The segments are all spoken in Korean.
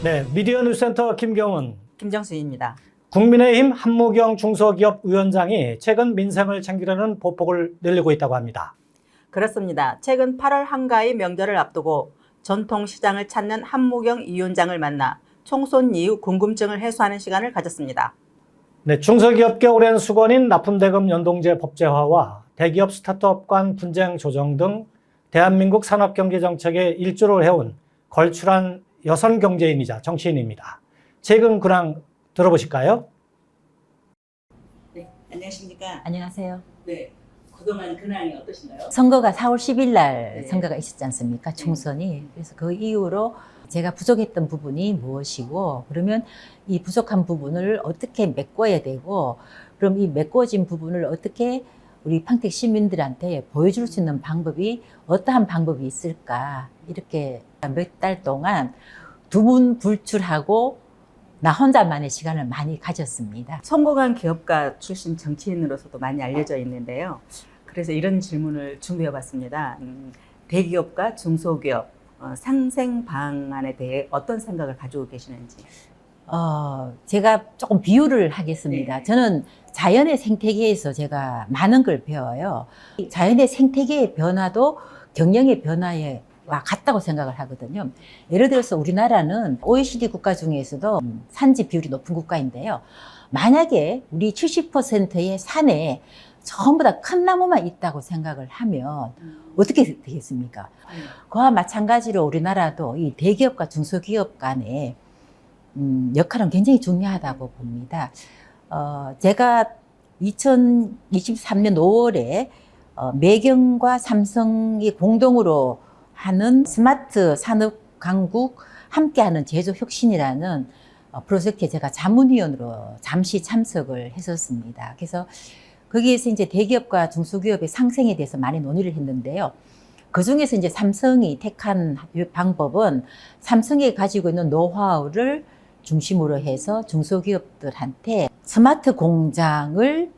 네, 미디어 뉴스센터 김경훈, 김정수입니다. 국민의힘 한무경 중소기업위원장이 최근 민생을 챙기려는 보폭을 늘리고 있다고 합니다. 그렇습니다. 최근 8월 한가위 명절을 앞두고 전통시장을 찾는 한무경 위원장을 만나 총선 이후 궁금증을 해소하는 시간을 가졌습니다. 네, 중소기업계 오랜 수건인 납품대금 연동제 법제화와 대기업 스타트업 간 분쟁 조정 등 대한민국 산업경제정책에 일조를 해온 걸출한 여성 경제인이자 정치인입니다. 최근 근황 들어보실까요? 네, 안녕하십니까. 안녕하세요. 네, 그동안 근황이 어떠신가요? 선거가 4월 10일 날 네. 선거가 있었지 않습니까? 총선이. 그래서 그 이후로 제가 부족했던 부분이 무엇이고, 그러면 이 부족한 부분을 어떻게 메꿔야 되고, 그럼 이 메꿔진 부분을 어떻게 우리 평택 시민들한테 보여줄 수 있는 방법이 어떠한 방법이 있을까? 이렇게 몇 달 동안 두문불출하고 나 혼자만의 시간을 많이 가졌습니다. 성공한 기업가 출신 정치인으로서도 많이 알려져 있는데요. 그래서 이런 질문을 준비해 봤습니다. 대기업과 중소기업 상생 방안에 대해 어떤 생각을 가지고 계시는지. 제가 조금 비유를 하겠습니다. 네. 저는 자연의 생태계에서 제가 많은 걸 배워요. 이 자연의 생태계의 변화도 경영의 변화에 와 같다고 생각을 하거든요. 예를 들어서 우리나라는 OECD 국가 중에서도 산지 비율이 높은 국가인데요. 만약에 우리 70%의 산에 전부 다 큰 나무만 있다고 생각을 하면 어떻게 되겠습니까? 그와 마찬가지로 우리나라도 이 대기업과 중소기업 간의 역할은 굉장히 중요하다고 봅니다. 제가 2023년 5월에 매경과 삼성이 공동으로 하는 스마트 산업 강국 함께하는 제조 혁신이라는 프로젝트에 제가 자문위원으로 잠시 참석을 했었습니다. 그래서 거기에서 이제 대기업과 중소기업의 상생에 대해서 많이 논의를 했는데요. 그 중에서 이제 삼성이 택한 방법은 삼성이 가지고 있는 노하우를 중심으로 해서 중소기업들한테 스마트 공장을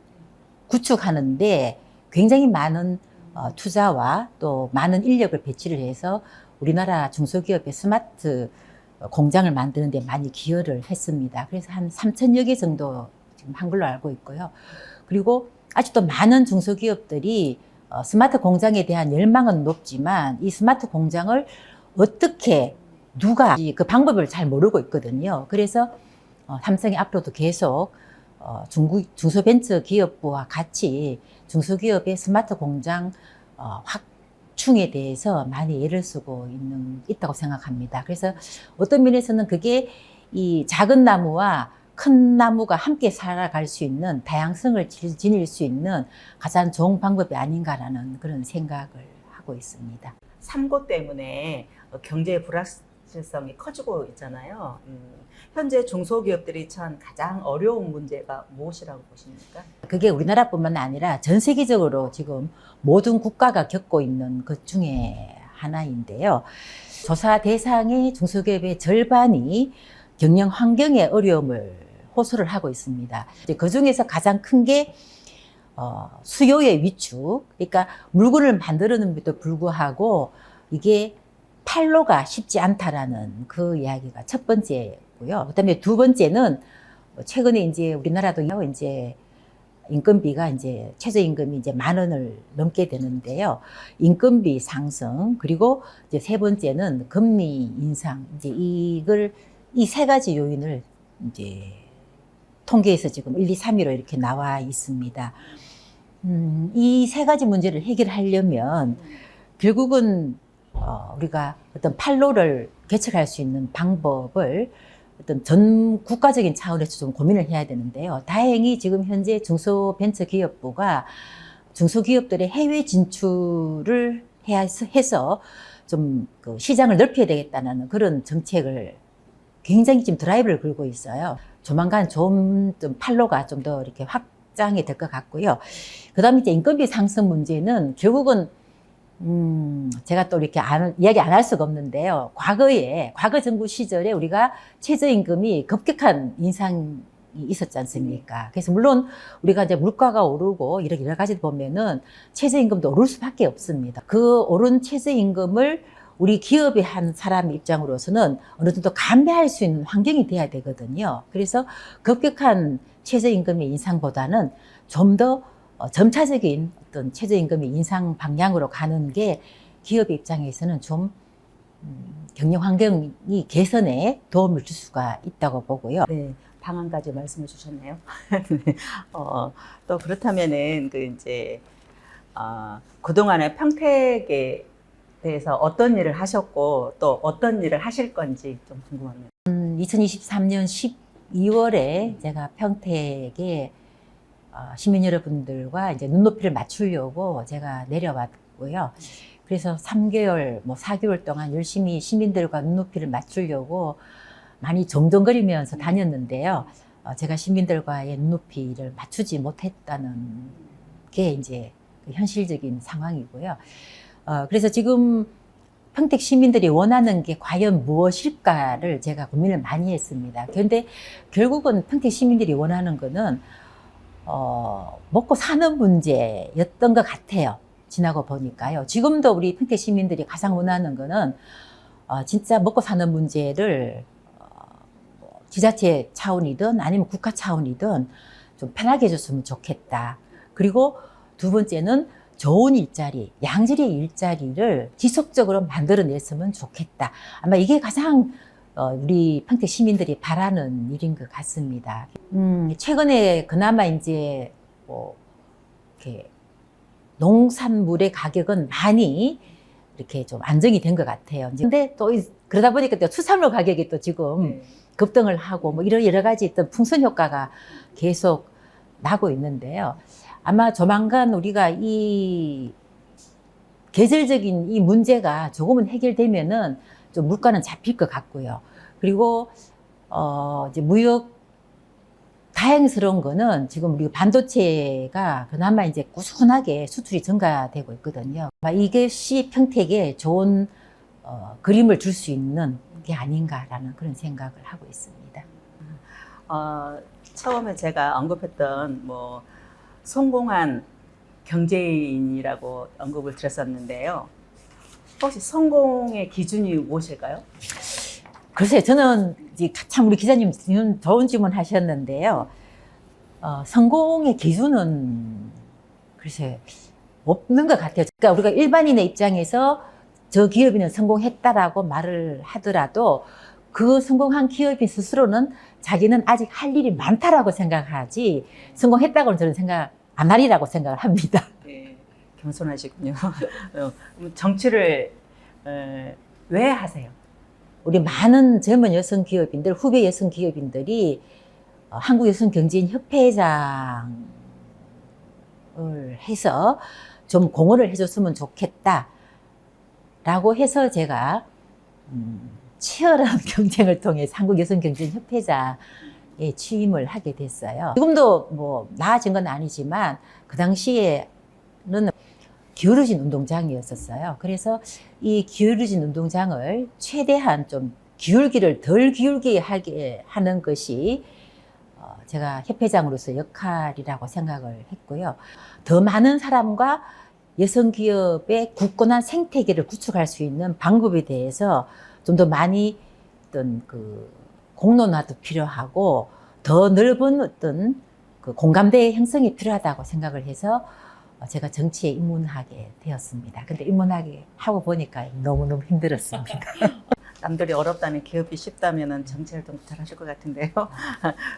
구축하는데 굉장히 많은 투자와 또 많은 인력을 배치를 해서 우리나라 중소기업의 스마트 공장을 만드는 데 많이 기여를 했습니다. 그래서 한 3,000여 개 정도 지금 한 걸로 알고 있고요. 그리고 아직도 많은 중소기업들이 스마트 공장에 대한 열망은 높지만 이 스마트 공장을 어떻게 누가 그 방법을 잘 모르고 있거든요. 그래서 삼성이 앞으로도 계속 중소벤처기업부와 같이 중소기업의 스마트 공장 확충에 대해서 많이 애를 쓰고 있다고 생각합니다. 그래서 어떤 면에서는 그게 이 작은 나무와 큰 나무가 함께 살아갈 수 있는 다양성을 지닐 수 있는 가장 좋은 방법이 아닌가라는 그런 생각을 하고 있습니다. 삼고 때문에 경제의 불확실성이 커지고 있잖아요. 현재 중소기업들이 처한 가장 어려운 문제가 무엇이라고 보십니까? 그게 우리나라뿐만 아니라 전 세계적으로 지금 모든 국가가 겪고 있는 것 중에 하나인데요. 조사 대상의 중소기업의 절반이 경영 환경의 어려움을 호소를 하고 있습니다. 그 중에서 가장 큰 게 수요의 위축, 그러니까 물건을 만드는데도 불구하고 이게 판로가 쉽지 않다라는 그 이야기가 첫 번째고요. 그다음에 두 번째는 최근에 이제 우리나라도 이제 인건비가 이제 최저임금이 이제 10,000원을 넘게 되는데요. 인건비 상승, 그리고 이제 세 번째는 금리 인상, 이제 이 세 가지 요인을 이제 통계에서 지금 1, 2, 3위로 이렇게 나와 있습니다. 이 세 가지 문제를 해결하려면 결국은 우리가 어떤 판로를 개척할 수 있는 방법을 어떤 전 국가적인 차원에서 좀 고민을 해야 되는데요. 다행히 지금 현재 중소벤처기업부가 중소기업들의 해외 진출을 해서 좀 그 시장을 넓혀야 되겠다는 그런 정책을 굉장히 지금 드라이브를 걸고 있어요. 조만간 좀 판로가 좀 더 이렇게 확장이 될 것 같고요. 그 다음에 이제 인건비 상승 문제는 결국은 제가 또 이렇게 이야기 안 할 수가 없는데요. 과거 정부 시절에 우리가 최저임금이 급격한 인상이 있었지 않습니까? 그래서 물론 우리가 이제 물가가 오르고 이렇게 여러 가지 보면은 최저임금도 오를 수밖에 없습니다. 그 오른 최저임금을 우리 기업의 한 사람 입장으로서는 어느 정도 감내할 수 있는 환경이 돼야 되거든요. 그래서 급격한 최저임금의 인상보다는 좀 더 점차적인 어떤 최저임금의 인상 방향으로 가는 게 기업의 입장에서는 좀 경영 환경이 개선에 도움을 줄 수가 있다고 보고요. 네, 방안까지 말씀해 주셨네요. 네. 또 그렇다면은 그 이제 그동안의 평택에 대해서 어떤 일을 하셨고 또 어떤 일을 하실 건지 좀 궁금합니다. 2023년 12월에 제가 평택에 시민 여러분들과 이제 눈높이를 맞추려고 제가 내려왔고요. 그래서 3개월, 뭐 4개월 동안 열심히 시민들과 눈높이를 맞추려고 많이 정정거리면서 다녔는데요. 제가 시민들과의 눈높이를 맞추지 못했다는 게 이제 현실적인 상황이고요. 그래서 지금 평택 시민들이 원하는 게 과연 무엇일까를 제가 고민을 많이 했습니다. 그런데 결국은 평택 시민들이 원하는 거는 먹고 사는 문제였던 것 같아요. 지나고 보니까요. 지금도 우리 평택 시민들이 가장 원하는 거는 진짜 먹고 사는 문제를 지자체 차원이든 아니면 국가 차원이든 좀 편하게 해줬으면 좋겠다. 그리고 두 번째는 좋은 일자리, 양질의 일자리를 지속적으로 만들어냈으면 좋겠다. 아마 이게 가장 우리 평택 시민들이 바라는 일인 것 같습니다. 최근에 그나마 이제 뭐 이렇게 농산물의 가격은 많이 이렇게 좀 안정이 된 것 같아요. 근데 또 그러다 보니까 또 수산물 가격이 또 지금 급등을 하고 뭐 이런 여러 가지 어떤 풍선 효과가 계속 나고 있는데요. 아마 조만간 우리가 이 계절적인 이 문제가 조금은 해결되면은 좀 물가는 잡힐 것 같고요. 그리고 이제 무역 다행스러운 거는 지금 우리 반도체가 그나마 이제 꾸준하게 수출이 증가되고 있거든요. 아마 이것이 평택에 좋은 그림을 줄 수 있는 게 아닌가라는 그런 생각을 하고 있습니다. 처음에 제가 언급했던 뭐 성공한 경제인이라고 언급을 드렸었는데요. 혹시 성공의 기준이 무엇일까요? 글쎄요, 저는 이제 참 우리 기자님 좋은 질문 하셨는데요. 성공의 기준은 글쎄 없는 것 같아요. 그러니까 우리가 일반인의 입장에서 저 기업인은 성공했다라고 말을 하더라도 그 성공한 기업인 스스로는 자기는 아직 할 일이 많다라고 생각하지 성공했다고는 저는 생각 안 하리라고 생각을 합니다. 네, 겸손하시군요. 그럼 정치를 왜 하세요? 우리 많은 젊은 여성 기업인들, 후배 여성 기업인들이 한국 여성 경제인 협회장을 해서 좀 공헌을 해줬으면 좋겠다라고 해서 제가 치열한 경쟁을 통해 한국 여성 경제인 협회장에 취임을 하게 됐어요. 지금도 뭐 나아진 건 아니지만 그 당시에는 기울어진 운동장이었었어요. 그래서 이 기울어진 운동장을 최대한 좀 기울기를 덜 기울게 하게 하는 것이 제가 협회장으로서 역할이라고 생각을 했고요. 더 많은 사람과 여성 기업의 굳건한 생태계를 구축할 수 있는 방법에 대해서 좀 더 많이 어떤 그 공론화도 필요하고 더 넓은 어떤 그 공감대의 형성이 필요하다고 생각을 해서 제가 정치에 입문하게 되었습니다. 근데 입문하게 하고 보니까 너무너무 힘들었습니다. 남들이 어렵다면 기업이 쉽다면 정치를 좀 잘하실 것 같은데요.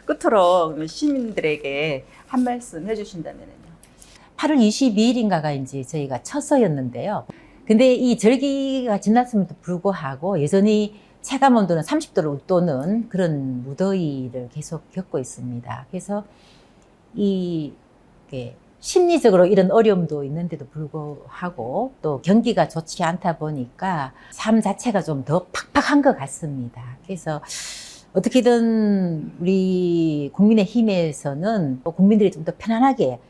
끝으로 시민들에게 한 말씀 해주신다면요. 8월 22일인가가 이제 저희가 첫 서였는데요. 근데 이 절기가 지났음에도 불구하고 여전히 체감 온도는 30도를 웃도는 그런 무더위를 계속 겪고 있습니다. 그래서 심리적으로 이런 어려움도 있는데도 불구하고 또 경기가 좋지 않다 보니까 삶 자체가 좀 더 팍팍한 것 같습니다. 그래서 어떻게든 우리 국민의힘에서는 국민들이 좀 더 편안하게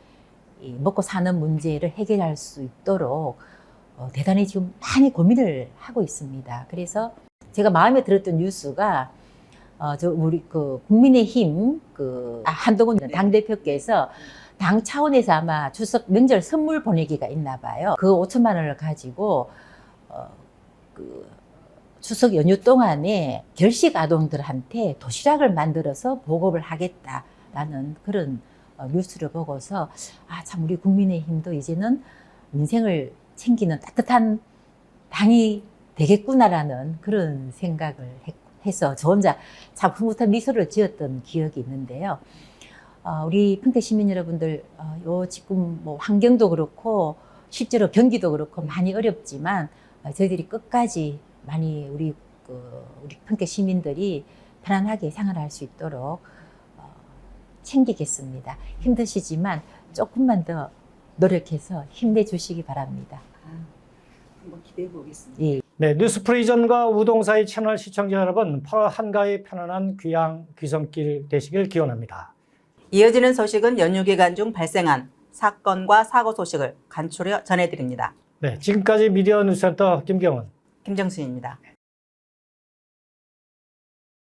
먹고 사는 문제를 해결할 수 있도록 대단히 지금 많이 고민을 하고 있습니다. 그래서 제가 마음에 들었던 뉴스가 우리 국민의힘 한동훈 당대표께서 당 차원에서 아마 추석 명절 선물 보내기가 있나 봐요. 그 5천만 원을 가지고 그 추석 연휴 동안에 결식 아동들한테 도시락을 만들어서 보급을 하겠다라는 그런 뉴스를 보고서 아, 참 우리 국민의힘도 이제는 민생을 챙기는 따뜻한 당이 되겠구나라는 그런 생각을 해서 저 혼자 참 흐뭇한 미소를 지었던 기억이 있는데요. 우리 평택 시민 여러분들, 요 지금 뭐 환경도 그렇고 실제로 경기도 그렇고 많이 어렵지만 저희들이 끝까지 많이 우리 평택 시민들이 편안하게 생활할 수 있도록 챙기겠습니다. 힘드시지만 조금만 더 노력해서 힘내주시기 바랍니다. 한번 기대해 보겠습니다. 예. 네, 뉴스프리전과 우동사의 채널 시청자 여러분, 8월 한가위 편안한 귀향 귀성길 되시길 기원합니다. 이어지는 소식은 연휴 기간 중 발생한 사건과 사고 소식을 간추려 전해드립니다. 네, 지금까지 미디어 뉴스센터 김경은, 김정순입니다.